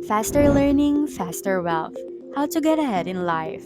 Faster learning, faster wealth. How to get ahead in life.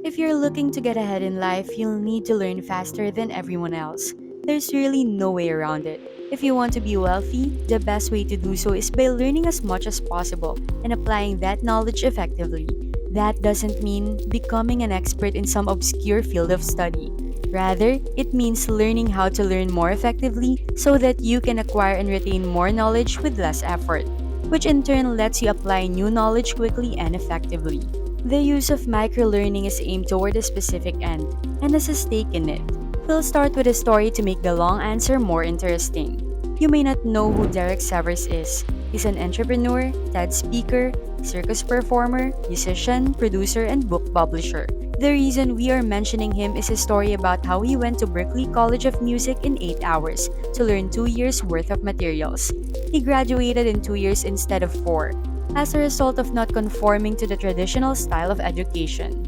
If you're looking to get ahead in life, you'll need to learn faster than everyone else. There's really no way around it. If you want to be wealthy, the best way to do so is by learning as much as possible and applying that knowledge effectively. That doesn't mean becoming an expert in some obscure field of study. Rather, it means learning how to learn more effectively so that you can acquire and retain more knowledge with less effort, which in turn lets you apply new knowledge quickly and effectively. The use of microlearning is aimed toward a specific end and has a stake in it. We'll start with a story to make the long answer more interesting. You may not know who Derek Severs is. He's an entrepreneur, TED speaker, circus performer, musician, producer, and book publisher. The reason we are mentioning him is a story about how he went to Berklee College of Music in 8 hours to learn 2 years worth of materials. He graduated in 2 years instead of 4, as a result of not conforming to the traditional style of education.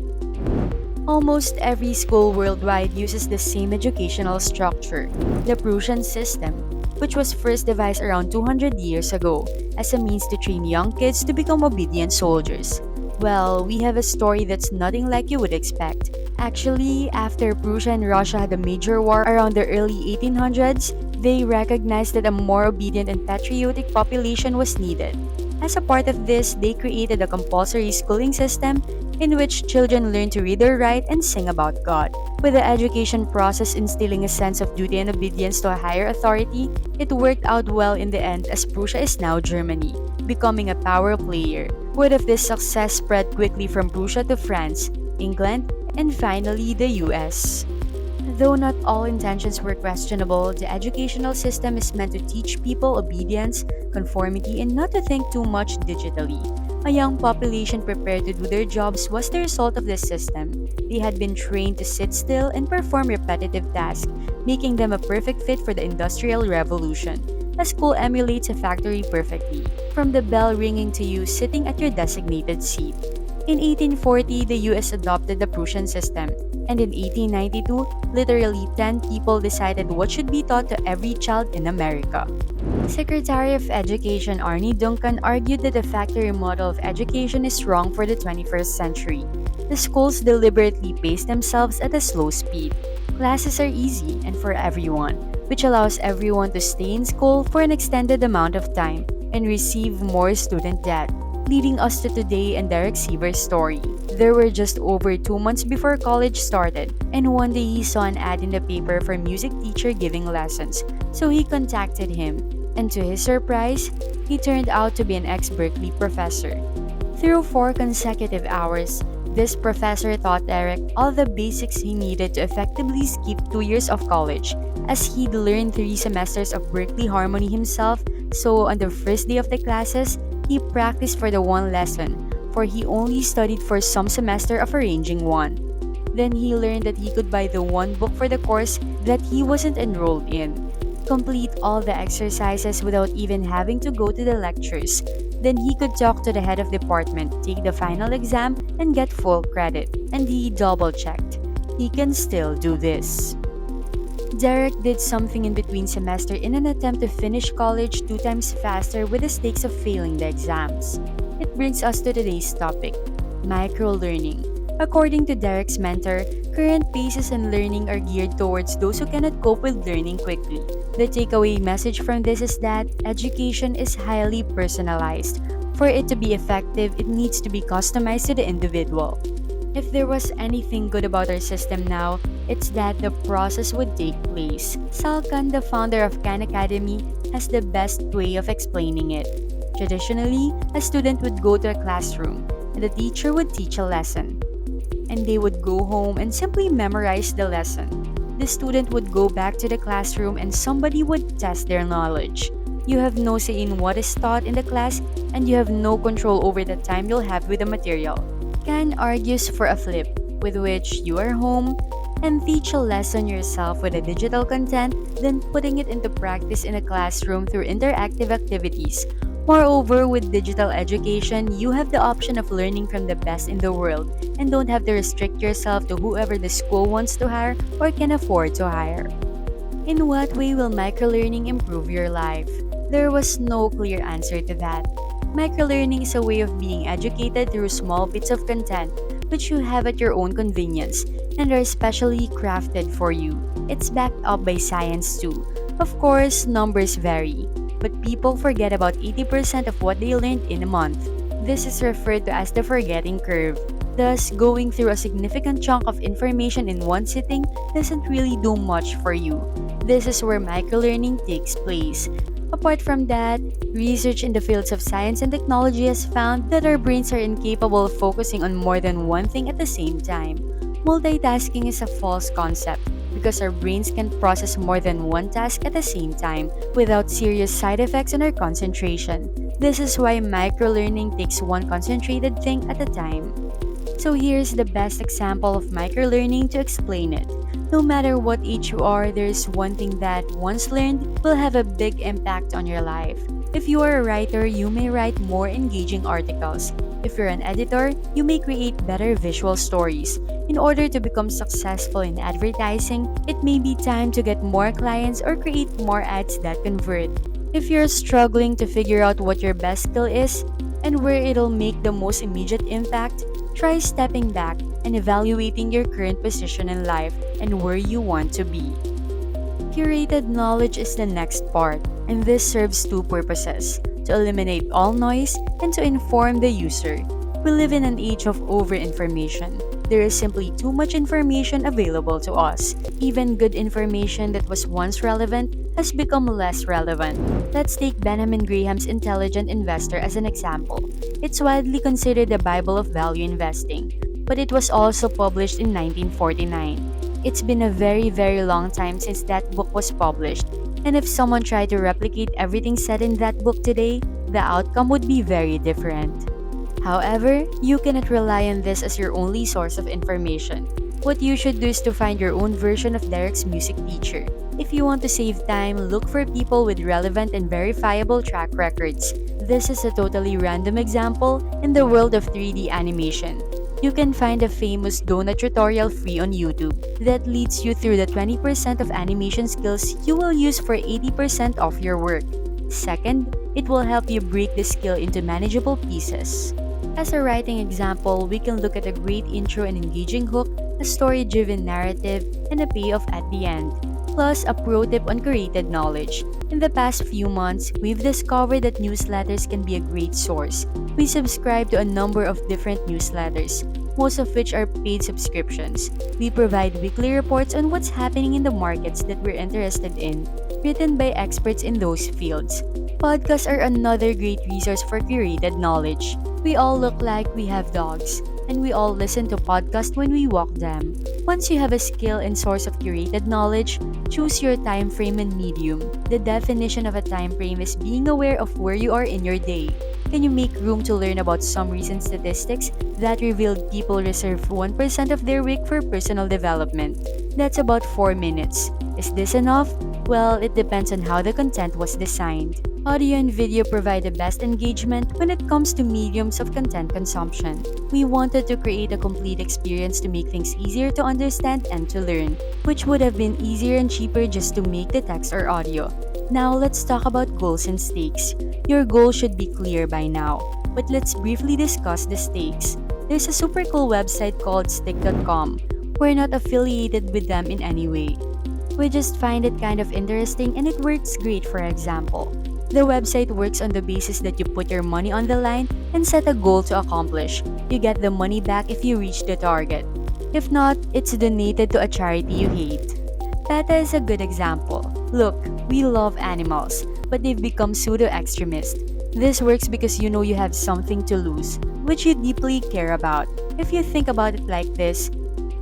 Almost every school worldwide uses the same educational structure, the Prussian system, which was first devised around 200 years ago as a means to train young kids to become obedient soldiers. Well, we have a story that's nothing like you would expect. Actually, after Prussia and Russia had a major war around the early 1800s, they recognized that a more obedient and patriotic population was needed. As a part of this, they created a compulsory schooling system in which children learn to read or write and sing about God. With the education process instilling a sense of duty and obedience to a higher authority, it worked out well in the end as Prussia is now Germany, becoming a power player. Word of this success spread quickly from Prussia to France, England, and finally the US. Though not all intentions were questionable, the educational system is meant to teach people obedience, conformity, and not to think too much digitally. A young population prepared to do their jobs was the result of this system. They had been trained to sit still and perform repetitive tasks, making them a perfect fit for the Industrial Revolution. A school emulates a factory perfectly, from the bell ringing to you sitting at your designated seat. In 1840, the US adopted the Prussian system, and in 1892, literally 10 people decided what should be taught to every child in America. Secretary of Education Arne Duncan argued that the factory model of education is wrong for the 21st century. The schools deliberately pace themselves at a slow speed. Classes are easy and for everyone, which allows everyone to stay in school for an extended amount of time and receive more student debt, leading us to today and Derek Siever's story. There were just over 2 months before college started, and one day he saw an ad in the paper for a music teacher giving lessons, so he contacted him, and to his surprise, he turned out to be an ex-Berkeley professor. Through 4 consecutive hours, this professor taught Derek all the basics he needed to effectively skip 2 years of college, as he'd learned 3 semesters of Berkeley harmony himself, so on the first day of the classes, he practiced for the one lesson, for he only studied for some semester of arranging one. Then he learned that he could buy the one book for the course that he wasn't enrolled in, complete all the exercises without even having to go to the lectures. Then he could talk to the head of department, take the final exam, and get full credit. And he double-checked. He can still do this. Derek did something in between semester in an attempt to finish college 2 times faster with the stakes of failing the exams. It brings us to today's topic, microlearning. According to Derek's mentor, current paces in learning are geared towards those who cannot cope with learning quickly. The takeaway message from this is that education is highly personalized. For it to be effective, it needs to be customized to the individual. If there was anything good about our system now, it's that the process would take place. Sal Khan, the founder of Khan Academy, has the best way of explaining it. Traditionally, a student would go to a classroom, and the teacher would teach a lesson. And they would go home and simply memorize the lesson. The student would go back to the classroom and somebody would test their knowledge. You have no say in what is taught in the class, and you have no control over the time you'll have with the material. Khan argues for a flip, with which you are home and teach a lesson yourself with a digital content, then putting it into practice in a classroom through interactive activities. Moreover, with digital education, you have the option of learning from the best in the world and don't have to restrict yourself to whoever the school wants to hire or can afford to hire. In what way will microlearning improve your life? There was no clear answer to that. Microlearning is a way of being educated through small bits of content which you have at your own convenience and are specially crafted for you. It's backed up by science too. Of course, numbers vary, but people forget about 80% of what they learned in a month. This is referred to as the forgetting curve. Thus, going through a significant chunk of information in one sitting doesn't really do much for you. This is where microlearning takes place. Apart from that, research in the fields of science and technology has found that our brains are incapable of focusing on more than one thing at the same time. Multitasking is a false concept because our brains can process more than one task at the same time without serious side effects on our concentration. This is why microlearning takes one concentrated thing at a time. So here's the best example of microlearning to explain it. No matter what age you are, there is one thing that, once learned, will have a big impact on your life. If you are a writer, you may write more engaging articles. If you're an editor, you may create better visual stories. In order to become successful in advertising, it may be time to get more clients or create more ads that convert. If you're struggling to figure out what your best skill is and where it'll make the most immediate impact, try stepping back and evaluating your current position in life and where you want to be. Curated knowledge is the next part, and this serves two purposes: to eliminate all noise and to inform the user. We live in an age of over-information. There is simply too much information available to us. Even good information that was once relevant has become less relevant. Let's take Benjamin Graham's Intelligent Investor as an example. It's widely considered the Bible of value investing, but it was also published in 1949. It's been a very, very long time since that book was published, and if someone tried to replicate everything said in that book today, the outcome would be very different. However, you cannot rely on this as your only source of information. What you should do is to find your own version of Derek's music teacher. If you want to save time, look for people with relevant and verifiable track records. This is a totally random example in the world of 3D animation. You can find a famous donut tutorial free on YouTube that leads you through the 20% of animation skills you will use for 80% of your work. Second, it will help you break the skill into manageable pieces. As a writing example, we can look at a great intro and engaging hook, a story-driven narrative, and a payoff at the end, plus a pro tip on curated knowledge. In the past few months, we've discovered that newsletters can be a great source. We subscribe to a number of different newsletters, most of which are paid subscriptions. We provide weekly reports on what's happening in the markets that we're interested in, written by experts in those fields. Podcasts are another great resource for curated knowledge. We all look like we have dogs, and we all listen to podcasts when we walk them. Once you have a skill and source of curated knowledge, choose your time frame and medium. The definition of a time frame is being aware of where you are in your day. Can you make room to learn about some recent statistics that revealed people reserve 1% of their week for personal development? That's about 4 minutes. Is this enough? Well, it depends on how the content was designed. Audio and video provide the best engagement when it comes to mediums of content consumption. We wanted to create a complete experience to make things easier to understand and to learn, which would have been easier and cheaper just to make the text or audio. Now let's talk about goals and stakes. Your goal should be clear by now, but let's briefly discuss the stakes. There's a super cool website called stick.com. We're not affiliated with them in any way. We just find it kind of interesting and it works great. For example, the website works on the basis that you put your money on the line and set a goal to accomplish. You get the money back if you reach the target. If not, it's donated to a charity you hate. PETA is a good example. Look, we love animals, but they've become pseudo-extremists. This works because you know you have something to lose, which you deeply care about. If you think about it like this,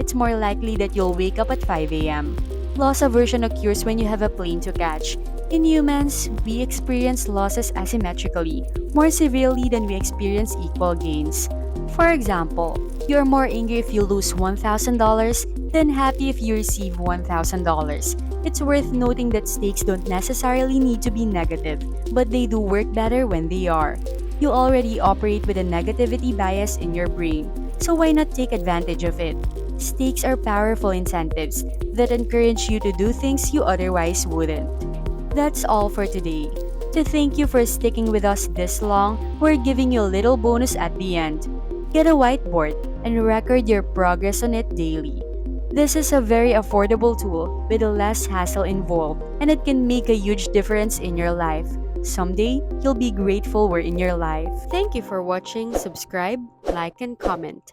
it's more likely that you'll wake up at 5 a.m. Loss aversion occurs when you have a plane to catch. In humans, we experience losses asymmetrically, more severely than we experience equal gains. For example, you are more angry if you lose $1,000 than happy if you receive $1,000. It's worth noting that stakes don't necessarily need to be negative, but they do work better when they are. You already operate with a negativity bias in your brain, so why not take advantage of it? Stakes are powerful incentives that encourage you to do things you otherwise wouldn't. That's all for today. To thank you for sticking with us this long, we're giving you a little bonus at the end. Get a whiteboard and record your progress on it daily. This is a very affordable tool with less hassle involved, and it can make a huge difference in your life. Someday, you'll be grateful we're in your life. Thank you for watching. Subscribe, like, and comment.